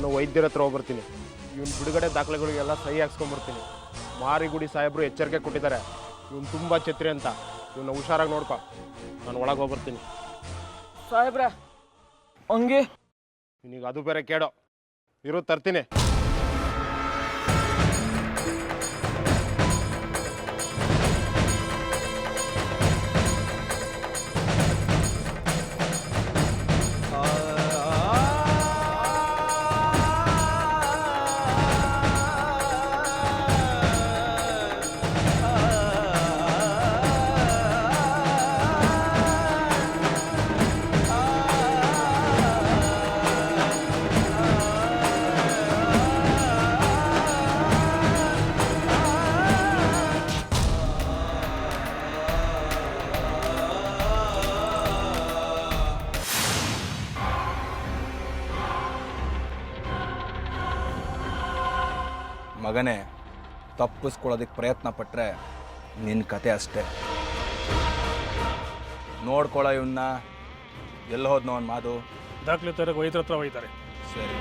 ನಾನು ವೈದ್ಯರ ಹತ್ರ ಹೋಗ್ಬರ್ತೀನಿ. ಇವನು ಬಿಡುಗಡೆ ದಾಖಲೆಗಳಿಗೆಲ್ಲ ಸಹಿ ಹಾಕ್ಸ್ಕೊಂಬರ್ತೀನಿ. ಮಾರಿಗುಡಿ ಸಾಹೇಬರು ಎಚ್ಚರಿಕೆ ಕೊಟ್ಟಿದ್ದಾರೆ, ಇವನು ತುಂಬ ಛತ್ರಿ ಅಂತ. ಇವನ್ನ ಹುಷಾರಾಗಿ ನೋಡ್ಕೊ. ನಾನು ಒಳಗೆ ಹೋಗ್ಬರ್ತೀನಿ. ಸಾಹೇಬ್ರೆ ಹಂಗೆ ನಿನಗೆ ಅದು ಬೇರೆ ಕೇಳೋ. ಇರೋ ತರ್ತೀನಿ. ಮಗನೇ, ತಪ್ಪಿಸ್ಕೊಳ್ಳೋದಕ್ಕೆ ಪ್ರಯತ್ನ ಪಟ್ಟರೆ ನಿನ್ನ ಕತೆ ಅಷ್ಟೇ. ನೋಡ್ಕೊಳ್ಳೋ ಇವನ್ನ. ಎಲ್ಲ ಹೋದ್ನೋ ಅವ್ನ ಮಾತು? ದಾಖಲೆ ತರಕ್ಕೆ ವೈದ್ಯರ ಹತ್ರ ಹೋಯ್ತಾರೆ. ಸರಿ,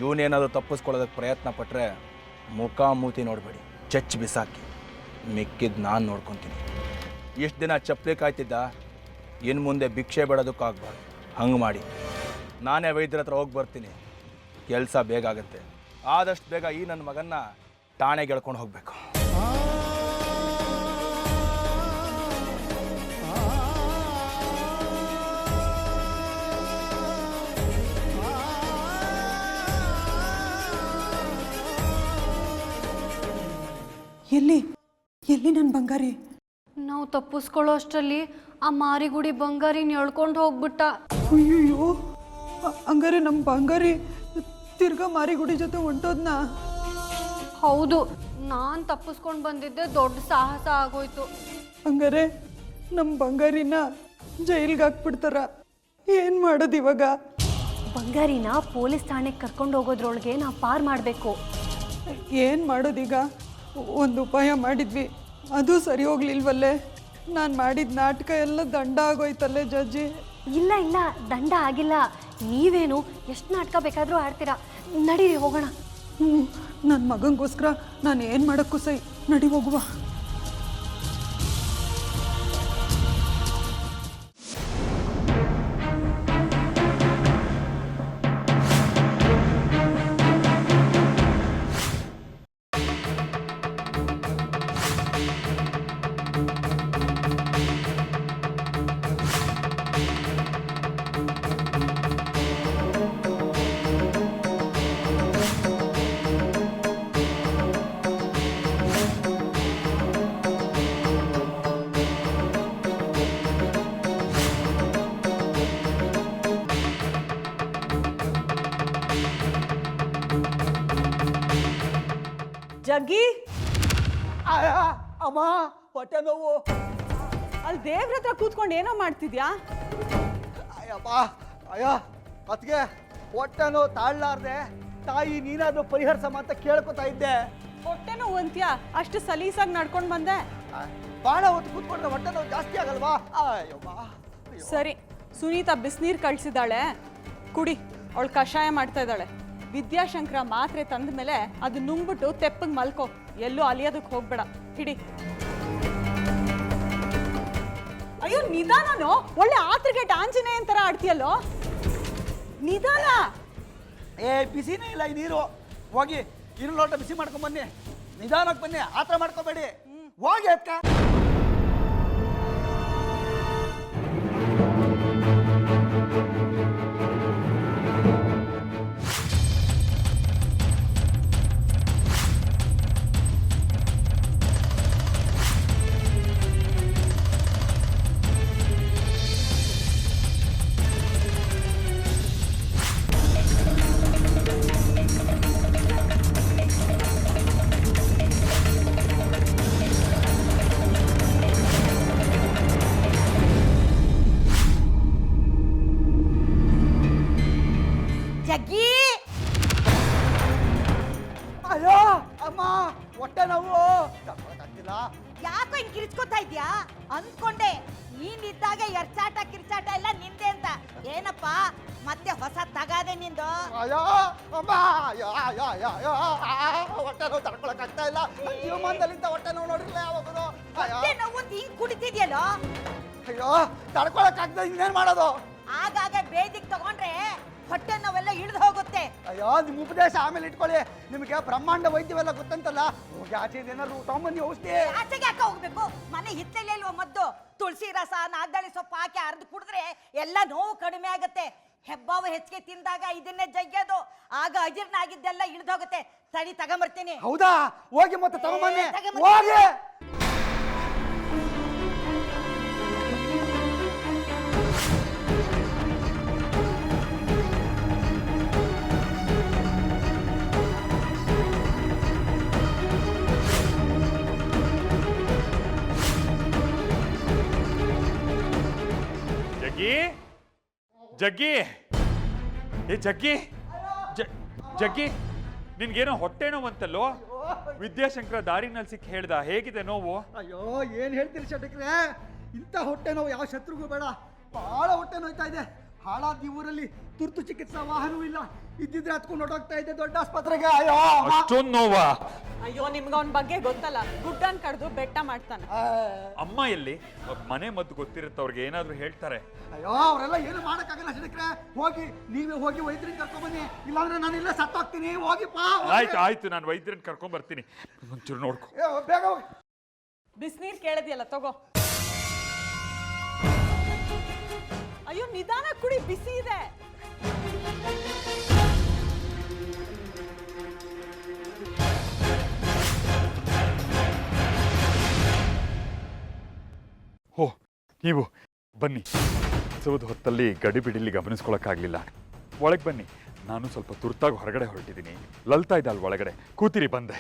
ಇವನೇನಾದರೂ ತಪ್ಪಿಸ್ಕೊಳ್ಳೋದಕ್ಕೆ ಪ್ರಯತ್ನ ಪಟ್ಟರೆ ಮುಖ ಮೂತಿ ನೋಡಬೇಡಿ, ಚಚ್ಚಿ ಬಿಸಾಕಿ. ಮಿಕ್ಕಿದ್ದು ನಾನು ನೋಡ್ಕೊತೀನಿ. ಇಷ್ಟು ದಿನ ಚಪ್ಪಲಿ ಕಾಯ್ತಿದ್ದ, ಇನ್ನು ಮುಂದೆ ಭಿಕ್ಷೆ ಬೇಡೋದಕ್ಕಾಗಬಾರ್ದು. ಹಂಗೆ ಮಾಡಿ ನಾನೇ ವೈದ್ಯರ ಹತ್ರ ಹೋಗಿ ಬರ್ತೀನಿ. ಕೆಲಸ ಬೇಗ ಆಗುತ್ತೆ. ಆದಷ್ಟು ಬೇಗ ಈ ನನ್ನ ಮಗನ್ನ ಠಾಣೆಗೆ ಎಳ್ಕೊಂಡು ಹೋಗಬೇಕು. ಎಲ್ಲಿ ಎಲ್ಲಿ ನನ್ನ ಬಂಗಾರಿ? ನಾವು ತಪ್ಪಿಸ್ಕೊಳ್ಳೋ ಅಷ್ಟರಲ್ಲಿ ಆ ಮಾರಿಗುಡಿ ಬಂಗಾರಿನ ಎಳ್ಕೊಂಡು ಹೋಗ್ಬಿಟ್ಟ. ಅಯ್ಯೋ, ಹಂಗಾರೆ ನಮ್ಮ ಬಂಗಾರಿ ತಿರ್ಗಾ ಮಾರಿಗುಡಿ ಜೊತೆ ಹೊಂಟೋದ್ನ? ಹೌದು, ನಾನು ತಪ್ಪಿಸ್ಕೊಂಡು ಬಂದಿದ್ದೆ ದೊಡ್ಡ ಸಾಹಸ ಆಗೋಯ್ತು. ಹಂಗಾರೆ ನಮ್ಮ ಬಂಗಾರಿನ ಜೈಲ್ಗೆ ಹಾಕ್ಬಿಡ್ತಾರ? ಏನು ಮಾಡೋದು ಇವಾಗ? ಬಂಗಾರಿನ ಪೊಲೀಸ್ ಠಾಣೆಗೆ ಕರ್ಕೊಂಡು ಹೋಗೋದ್ರೊಳಗೆ ನಾವು ಪಾರ್ ಮಾಡಬೇಕು. ಏನು ಮಾಡೋದೀಗ? ಒಂದು ಉಪಾಯ ಮಾಡಿದ್ವಿ, ಅದು ಸರಿ ಹೋಗ್ಲಿಲ್ವಲ್ಲೇ. ನಾನು ಮಾಡಿದ ನಾಟಕ ಎಲ್ಲ ದಂಡ ಆಗೋಯ್ತಲ್ಲೇ ಜಡ್ಜಿ. ಇಲ್ಲ ಇಲ್ಲ, ದಂಡ ಆಗಿಲ್ಲ. ನೀವೇನು ಎಷ್ಟು ನಾಟಕ ಬೇಕಾದರೂ ಆಡ್ತೀರಾ. ನಡೀರಿ ಹೋಗೋಣ. ನನ್ನ ಮಗನಿಗೋಸ್ಕರ ನಾನು ಏನು ಮಾಡೋಕ್ಕೂ ಸೈ. ನಡಿ ಹೋಗುವ. ಜಗ್ಗಿ, ಅಮ್ಮ ಹೊಟ್ಟೆ ನೋವು. ಅಲ್ಲಿ ದೇವ್ರ ಹತ್ರ ಕೂತ್ಕೊಂಡು ಏನೋ ಮಾಡ್ತಿದ್ಯಾ? ಅಯ್ಯಪ್ಪ, ಅಯ್ಯ ಅತ್ಗೆ ಹೊಟ್ಟೆ ನೋವು ತಾಳ್ಲಾರ್ದೆ ತಾಯಿ ನೀನಾದ್ರೂ ಪರಿಹರಿಸಮ್ಮ ಅಂತ ಕೇಳ್ಕೊತಾ ಇದ್ದೆ. ಹೊಟ್ಟೆ ನೋವು ಅಂತ್ಯಾ? ಅಷ್ಟು ಸಲೀಸಾಗಿ ನಡ್ಕೊಂಡು ಬಂದೆ. ಭಾಳ ಹೊತ್ತು ಕೂತ್ಕೊಂಡ್ರೆ ಹೊಟ್ಟೆ ನೋವು ಜಾಸ್ತಿ ಆಗಲ್ವಾ? ಅಯ್ಯಪ್ಪ. ಸರಿ, ಸುನೀತಾ ಬಿಸಿನೀರು ಕಳಿಸಿದಾಳೆ, ಕುಡಿ. ಅವಳು ಕಷಾಯ ಮಾಡ್ತಾ ಇದ್ದಾಳೆ. ವಿದ್ಯಾಶಂಕರ ಮಾತ್ರೆ ತಂದ ಮೇಲೆ ಅದು ನುಂಗ್ಬಿಟ್ಟು ತೆಪ್ಪಗೆ ಮಲ್ಕೋ. ಎಲ್ಲೂ ಅಲಿಯೋದಕ್ಕೆ ಹೋಗ್ಬೇಡ. ಹಿಡಿ. ಅಯ್ಯೋ ನಿಧಾನನೋ, ಒಳ್ಳೆ ಆತ್ರಗೆಟ್ ಆಂಜನೇಯನ್ ಥರ ಆಡ್ತೀಯಲ್ಲೋ. ನಿಧಾನ. ಬಿಸಿನೇ ಇಲ್ಲ ಈ ನೀರು. ಹೋಗಿ ಇನ್ನು ಲೋಟ ಬಿಸಿ ಮಾಡ್ಕೊಂಡ್ ಬನ್ನಿ. ನಿಧಾನಕ್ಕೆ ಬನ್ನಿ, ಆತರ ಮಾಡ್ಕೋಬೇಡಿ. ಹೋಗಿ ಅಕ್ಕ. ಜಗ್ಗಿ, ಅಯ್ಯೋ ಅಮ್ಮ, ಹೊಟ್ಟೆ ನೋವು. ತಗೊಳಕ್ಕಾಗ್ತಿಲ್ಲ. ಯಾಕೋ ಹಿಂಗ್ ಕಿರ್ಚ್ಕೊತಾ ಇದ್ಯಾ? ಅಂದ್ಕೊಂಡೆ ನೀನಿದ್ದಾಗ ಎರ್ಚಾಟ ಕಿರ್ಚಾಟ ಎಲ್ಲ ನಿಂದೆ ಅಂತ. ಏನಪ್ಪ ಮತ್ತೆ ಹೊಸ ತಗಾದೆ ನಿಂದು? ಅಯ್ಯೋ ಅಮ್ಮ, ಅಯ್ಯೋ ಅಯ್ಯೋ ಅಯ್ಯೋ ಅಯ್ಯೋ, ಹೊಟ್ಟೆ ನೋವು ತಡ್ಕೊಳಕ್ಕಾಗ್ತಾ ಇಲ್ಲ. ಜೀವಮಾನದಲ್ಲಿಂದ ಹೊಟ್ಟೆ ನೋವು ನೋಡಿರ್ಲ ಯಾವಾಗದು? ಹೊಟ್ಟೆ ನೋವು ಅಂತ ಹಿಂಗ್ ಕುಡಿತಿದ್ಯಲ್ಲೋ? ಅಯ್ಯೋ ತಡ್ಕೊಳಕ್ಕಾಗ್ತಾ ಇನ್ನೇನ್ ಮಾಡೋದು? ಆಗಾಗ ಬೇದಿಗೆ ತಗೊಂಡ್ರೆ ಹೊಟ್ಟೆ ನೋವೆಲ್ಲ ಇಳಿದು ಹೋಗುತ್ತೆ. ಅಯ್ಯೋ ನಿಮ್ಮ ಉಪದೇಶ ಆಮೇಲೆ ಇಟ್ಕೊಳ್ಳಿ. ನಿಮಗೆ ಬ್ರಹ್ಮಾಂಡ ವೈದ್ಯವೆಲ್ಲ ಗೊತ್ತಂತಲ್ಲ, ಹೋಗಿ ಆಚೆ ಏನಾದ್ರು ತಗೊಂಬನ್ನಿ ಔಷಧಿ. ಆಚೆಗೆ ಯಾಕೆ ಹೋಗ್ಬೇಕು? ಮನೆ ಹಿತ್ತಲೇ ಇಲ್ವ ಮದ್ದು? ತುಳಸಿ ರಸ ನಾಗದಾಳಿ ಸೊಪ್ಪು ಹಾಕಿ ಅರ್ದು ಕುಡಿದ್ರೆ ಎಲ್ಲ ನೋವು ಕಡಿಮೆ ಆಗುತ್ತೆ. ಹೆಬ್ಬಾವು ಹೆಚ್ಚಿಗೆ ತಿಂದಾಗ ಇದನ್ನೇ ಜಗ್ಗೋದು, ಆಗ ಅಜೀರ್ಣ ಆಗಿದ್ದೆಲ್ಲ ಇಳಿದೋಗುತ್ತೆ. ತಡಿ ತಗೊಂಬರ್ತೀನಿ. ಹೌದಾ? ಹೋಗಿ ಮತ್ತೆ ತಗೊಂಬನ್ನಿ, ತಗೊಂಬರ್ತೀನಿ. ಹೋಗಿ. ಜಗ್ಗಿ ಜಗ್ಗಿ ಏ ಜಗ್ಗಿ ಜಗ್ಗಿ ನಿನ್ಗೇನೋ ಹೊಟ್ಟೆ ನೋವು ಅಂತಲ್ಲೋ? ವಿದ್ಯಾಶಂಕರ ದಾರಿನಲ್ಲಿ ಸಿಕ್ಕಿ ಹೇಳ್ದ, ಹೇಗಿದೆ ನೋವು? ಅಯ್ಯೋ ಏನ್ ಹೇಳ್ತೀರಿ ಶೆಟ್ಟಕ್ರೆ, ಇಂಥ ಹೊಟ್ಟೆ ನೋವು ಯಾವ ಶತ್ರುಗೂ ಬೇಡ. ಬಹಳ ಹೊಟ್ಟೆ ನೋಯ್ತಾ ಇದೆ. ಹಾಳಾದ ಈ ಊರಲ್ಲಿ ತುರ್ತು ಚಿಕಿತ್ಸಾ ವಾಹನವೂ ಇಲ್ಲ. ಇದ್ದಿದ್ರೆ ಹತ್ಕೊಂಡು ಹೊರಟೋಗ್ತಾ ಇದ್ದೆ ದೊಡ್ಡ ಆಸ್ಪತ್ರೆಗೆ. ಅಯ್ಯೋ ಅಷ್ಟೊಂದು ನೋವಾ? ಅಯ್ಯೋ ನಿಮ್ಗೆ ಅವನ ಬಗ್ಗೆ ಗೊತ್ತಲ್ಲ, ಗುಡ್ಡನ್ ಕಡ್ದು ಬೆಟ್ಟ ಮಾಡ್ತಾನೆ. ಅಮ್ಮ ಎಲ್ಲಿ? ಮನೆ ಮದ್ದು ಗೊತ್ತಿರುತ್ತೆ, ಅವ್ರಿಗೆ ಏನಾದ್ರು ಹೇಳ್ತಾರೆ. ಅಯ್ಯೋ ಅವರೆಲ್ಲ ಏನು ಮಾಡಕ್ಕಾಗಲ್ಲ ಶೆಟ್ಟಕ್ರೆ. ಹೋಗಿ ನೀವೇ ಹೋಗಿ ವೈದ್ಯರಿಗೆ ಕರ್ಕೊಂಡ್ಬನ್ನಿ, ಇಲ್ಲಾಂದ್ರೆ ನಾನು ಇಲ್ಲೇ ಸತ್ತೋಗ್ತೀನಿ. ಹೋಗಿಪ್ಪ. ಆಯ್ತು ಆಯ್ತು, ನಾನು ವೈದ್ಯರನ್ನ ಕರ್ಕೊಂಡ್ ಬರ್ತೀನಿ. ಒಂಚೂರು ನೋಡ್ಕೊ. ಬೇಗ ಹೋಗಿ. ಬಿಸಿನೀರು ಕೇಳಿದ್ಯಲ್ಲ, ತಗೋ. ಅಯ್ಯೋ ನಿಧಾನ ಕುಡಿ, ಬಿಸಿ ಇದೆ. ಓ ನೀವು ಬನ್ನಿ. ಉತ್ಸವದ ಹೊತ್ತಲ್ಲಿ ಗಡಿಬಿಡಿಲಿ ಗಮನಿಸ್ಕೊಳಕ್ಕಾಗ್ಲಿಲ್ಲ. ಒಳಗೆ ಬನ್ನಿ, ನಾನು ಸ್ವಲ್ಪ ತುರ್ತಾಗಿ ಹೊರಗಡೆ ಹೊರಟಿದ್ದೀನಿ. ಲಲಿತಾ ಇದ್ದಾಳೆ ಒಳಗಡೆ, ಕೂತಿರಿ, ಬಂದೆ.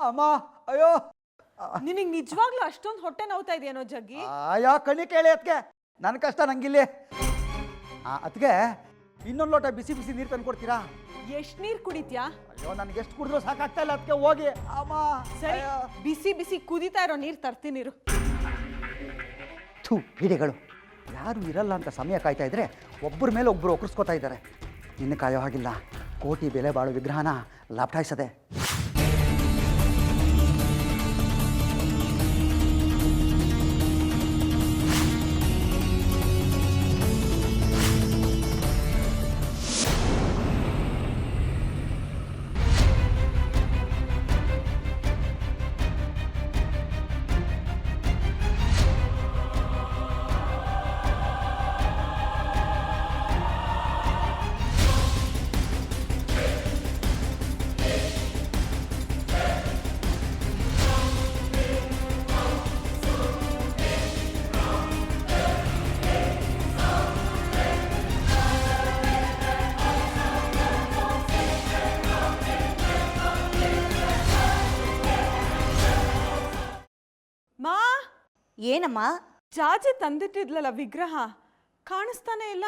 ಅಮ್ಮ ಅಯ್ಯೋ ನಿನಗೆ ನಿಜವಾಗ್ಲೂ ಅಷ್ಟೊಂದು ಹೊಟ್ಟೆ ನೋವ್ತಾ ಇದೆಯೇನೋ ಜಗ್ಗಿ? ಅಯ್ಯೋ ಕಣಿ ಕೇಳಿ ಅದಕ್ಕೆ, ನನ್ನ ಕಷ್ಟ ನಂಗಿಲ್ಲಿ. ಅದಕ್ಕೆ ಇನ್ನೊಂದು ಲೋಟ ಬಿಸಿ ಬಿಸಿ ನೀರು ತಂದು ಕೊಡ್ತೀರಾ? ಎಷ್ಟ್ ನೀರ್ ಕುಡಿತ್ಯಾ? ಅಯ್ಯೋ ನನಗೆ ಎಷ್ಟು ಕುಡಿದ್ರೂ ಸಾಕಾಗ್ತಾ ಇಲ್ಲ. ಅದಕ್ಕೆ ಹೋಗಿ ಅಮ್ಮ. ಸರಿ, ಬಿಸಿ ಬಿಸಿ ಕುದಿತಾ ಇರೋ ನೀರ್ ತರ್ತೀನಿರು. ಥೂ ಹಿಡಿಗಳು, ಯಾರು ಇರಲ್ಲ ಅಂತ ಸಮಯ ಕಾಯ್ತಾ ಇದ್ರೆ ಒಬ್ಬರ ಮೇಲೆ ಒಬ್ಬರು ಒಕ್ಕರ್ಸ್ಕೋತಾ ಇದ್ದಾರೆ. ಇನ್ನು ಕಾಯೋ ಹಾಗಿಲ್ಲ. ಕೋಟಿ ಬೆಲೆ ಬಾಳೋ ವಿಗ್ರಹನ ಲಾಭಾಯಿಸದೆ. ಮಾ, ಏನಮ್ಮ? ಜಾಜಿ ತಂದಿಟ್ಟಿದ್ಲಲ್ಲ ವಿಗ್ರಹ, ಕಾಣಿಸ್ತಾನೆ ಇಲ್ಲ.